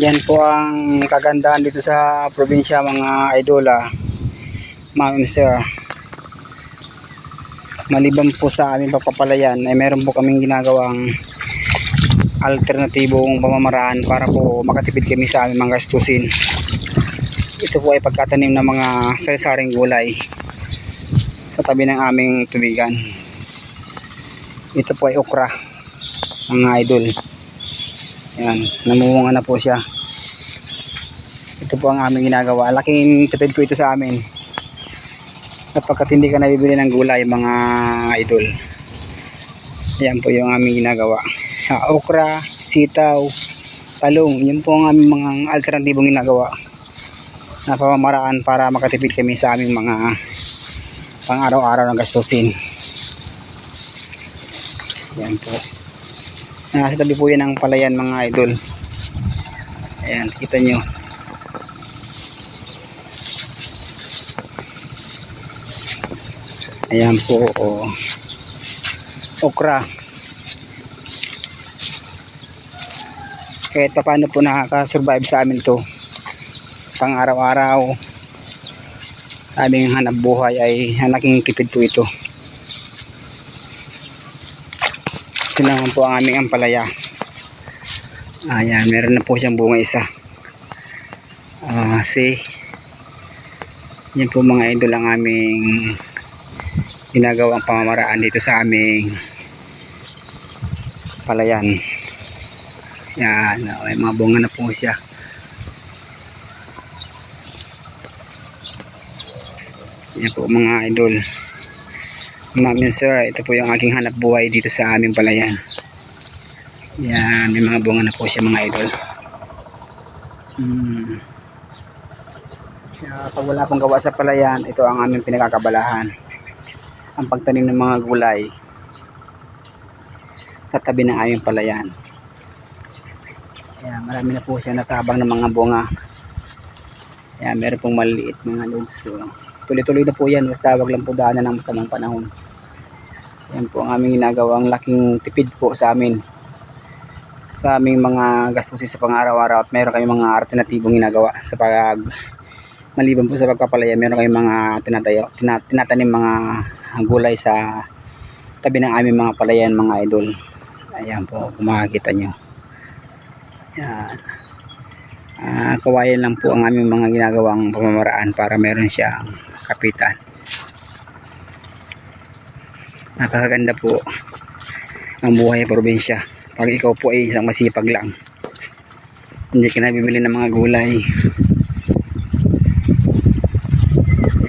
Yan po ang kagandahan dito sa probinsya mga idol, ma'am sir. Maliban po sa aming pagpapalayan ay meron po kaming ginagawang alternatibong pamamaraan para po makatipid kami sa aming mga gastusin. Ito po ay pagkatanim ng mga sari-saring gulay sa tabi ng aming tubigan. Ito po ay okra mga idol. Yan, namumunga na po siya. Ito po ang aming ginagawa. Laking tipid po ito sa amin kapag hindi ka nabibili ng gulay mga idol. Yan po yung aming ginagawa. Okra, sitaw, talong, yun po ang aming mga alternatibong ginagawa na pamamaraan para makatipid kami sa aming mga pang araw-araw na gastusin. Yan po. Nasa tabi po yan ang palayan mga idol. Ayan, kita nyo. Ayan po, okra. Kahit pa paano po nakaka-survive sa amin to. Pang araw-araw aming hanap buhay ay hanaking tipid po ito. Ito naman po ang aming ampalaya. Ayan, meron na po siyang bunga isa. See, yan po mga idol ang aming ginagawang pamamaraan dito sa aming palayan. Yan, may mga bunga na po siya. Yan po mga idol. Ma'am and sir, ito po yung aking hanap buhay dito sa aming palayan. Yan, may mga bunga na po siya mga idol. Pag wala pong gawa sa palayan, ito ang aming pinagkakabalahan. Ang pagtanim ng mga gulay sa tabi ng aming palayan. Yan, marami na po siya natabang ng mga bunga. Yan, meron pong maliit mga loads. So, tuloy-tuloy na po yan, basta wag lang po daanan ng masamang panahon. Yan po ang aming ginagawang laking tipid po sa amin, sa aming mga gastusin sa pang-araw-araw. At meron kami mga alternatibong ginagawa sa pag maliban po sa pagpapalaya. Meron kami mga tinatanim mga gulay sa tabi ng aming mga palayan mga idol. Ayan po kung makikita nyo. Yan. Kawayan lang po ang aming mga ginagawang pamamaraan para meron siyang kapitan. Napakaganda po ang buhay sa probinsya pag ikaw po ay isang masipag lang, hindi ka nabibili ng mga gulay.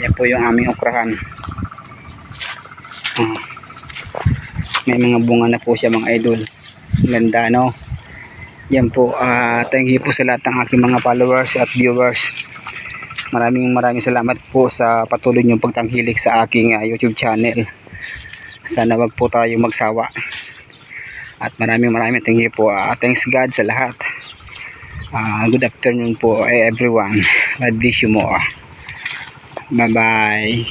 Yan po yung aming okrahan. May mga bunga na po siya mga idol. Ganda no. Yan po, thank you po sa lahat ng aking mga followers at viewers. Maraming salamat po sa patuloy niyong pagtangkilik sa aking YouTube channel. Sana wag po tayo magsawa. At maraming thank you po. Thanks God sa lahat. Good afternoon po everyone. God bless you more. Bye bye.